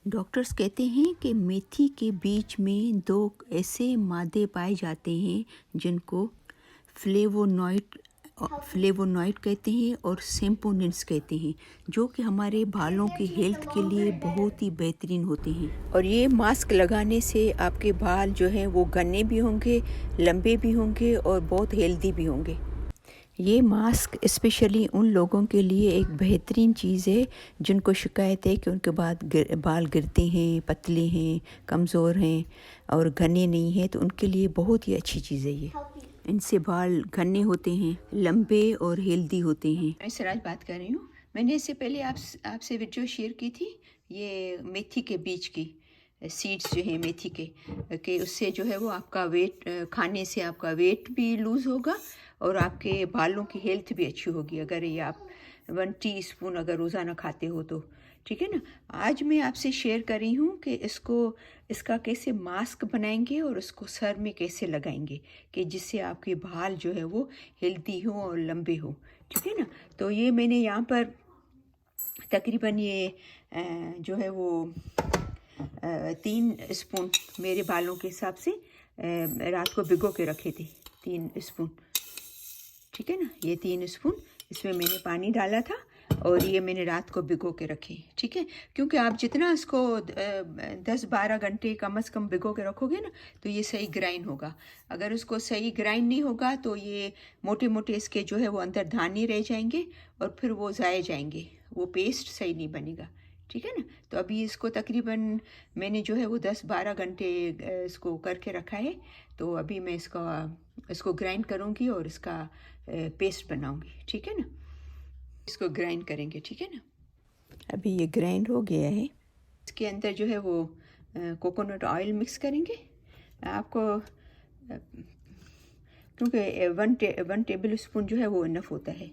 Doctors कहते हैं कि मेथी के बीज में दो ऐसे मादे पाए जाते हैं जिनको फ्लेवोनॉइड कहते हैं और सैपोनिन्स कहते हैं, जो कि हमारे बालों की हेल्थ के लिए बहुत ही बेहतरीन होते हैं। और ये मास्क लगाने से आपके बाल जो हैं वो घने भी होंगे, लंबे भी होंगे और बहुत हेल्दी भी होंगे। ये मास्क स्पेशली उन लोगों के लिए एक बेहतरीन चीज़ है जिनको शिकायत है कि उनके बाल गिरते हैं, पतले हैं, कमज़ोर हैं और घने नहीं हैं, तो उनके लिए बहुत ही अच्छी चीज़ है ये। इनसे बाल घने होते हैं, लंबे और हेल्दी होते हैं। मैं सराज बात कर रही हूँ। मैंने इससे पहले आपसे वीडियो शेयर की थी ये मेथी के बीज की सीड्स जो हैं मेथी के कि उससे जो है वो आपका वेट खाने से आपका वेट भी लूज़ होगा और आपके बालों की हेल्थ भी अच्छी होगी अगर ये आप 1 टीस्पून अगर रोज़ाना खाते हो तो। ठीक है ना। आज मैं आपसे शेयर कर रही हूँ कि इसका कैसे मास्क बनाएंगे और उसको सर में कैसे लगाएंगे कि जिससे आपके बाल जो है वो हेल्दी हो और लंबे हो। ठीक है ना। तो ये मैंने यहाँ पर तकरीबन ये जो है वो 3 स्पून मेरे बालों के हिसाब से रात को भिगो के रखे थे 3 स्पून। ठीक है ना। ये 3 स्पून इसमें मैंने पानी डाला था और ये मैंने रात को भिगो के रखे। ठीक है। क्योंकि आप जितना इसको 10-12 घंटे कम से कम भिगो के रखोगे ना तो ये सही ग्राइंड होगा। अगर उसको सही ग्राइंड नहीं होगा तो ये मोटे मोटे इसके जो है वो अंदर दाने रह जाएंगे और फिर वो ज़ाए जाएंगे, वो पेस्ट सही नहीं बनेगा। ठीक है ना। तो अभी इसको तकरीबन मैंने जो है वो 10-12 घंटे इसको करके रखा है। तो अभी मैं इसको ग्राइंड करूँगी और इसका पेस्ट बनाऊँगी। ठीक है ना। इसको ग्राइंड करेंगे। ठीक है ना। अभी ये ग्राइंड हो गया है। इसके अंदर जो है वो कोकोनट ऑयल मिक्स करेंगे। आपको क्योंकि 1 टेबल स्पून जो है वो इनफ होता है,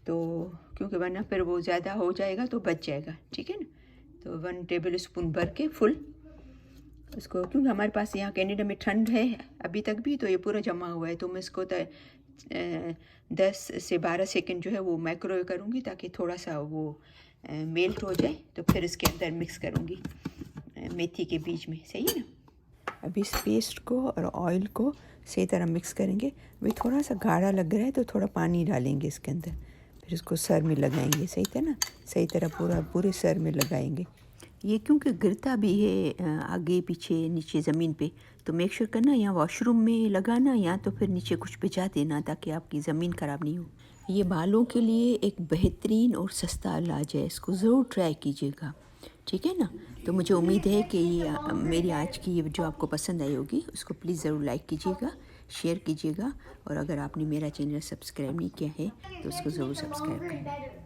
तो क्योंकि वरना फिर वो ज़्यादा हो जाएगा तो बच जाएगा। ठीक है ना। तो 1 टेबल स्पून भर के फुल इसको, क्योंकि हमारे पास यहाँ कनाडा में ठंड है अभी तक भी, तो ये पूरा जमा हुआ है। तो मैं इसको 10 से 12 सेकंड जो है वो माइक्रोवेव करूँगी ताकि थोड़ा सा वो मेल्ट हो जाए। तो फिर इसके अंदर मिक्स करूँगी मेथी के बीज में। सही है ना। अभी इस पेस्ट को और ऑयल को सही तरह मिक्स करेंगे। अभी थोड़ा सा गाढ़ा लग रहा है तो थोड़ा पानी डालेंगे इसके अंदर, फिर इसको सर में लगाएंगे। सही था ना। सही तरह पूरे सर में लगाएंगे। ये क्योंकि गिरता भी है आगे पीछे नीचे ज़मीन पे, तो मेक श्योर करना या वॉशरूम में लगाना या तो फिर नीचे कुछ बिछा देना ताकि आपकी ज़मीन ख़राब नहीं हो। ये बालों के लिए एक बेहतरीन और सस्ता इलाज है, इसको ज़रूर ट्राई कीजिएगा। ठीक है ना। तो मुझे उम्मीद है कि ये मेरी आज की ये वीडियो आपको पसंद आई होगी। उसको प्लीज़ ज़रूर लाइक कीजिएगा, शेयर कीजिएगा और अगर आपने मेरा चैनल सब्सक्राइब नहीं किया है तो उसको ज़रूर सब्सक्राइब करें।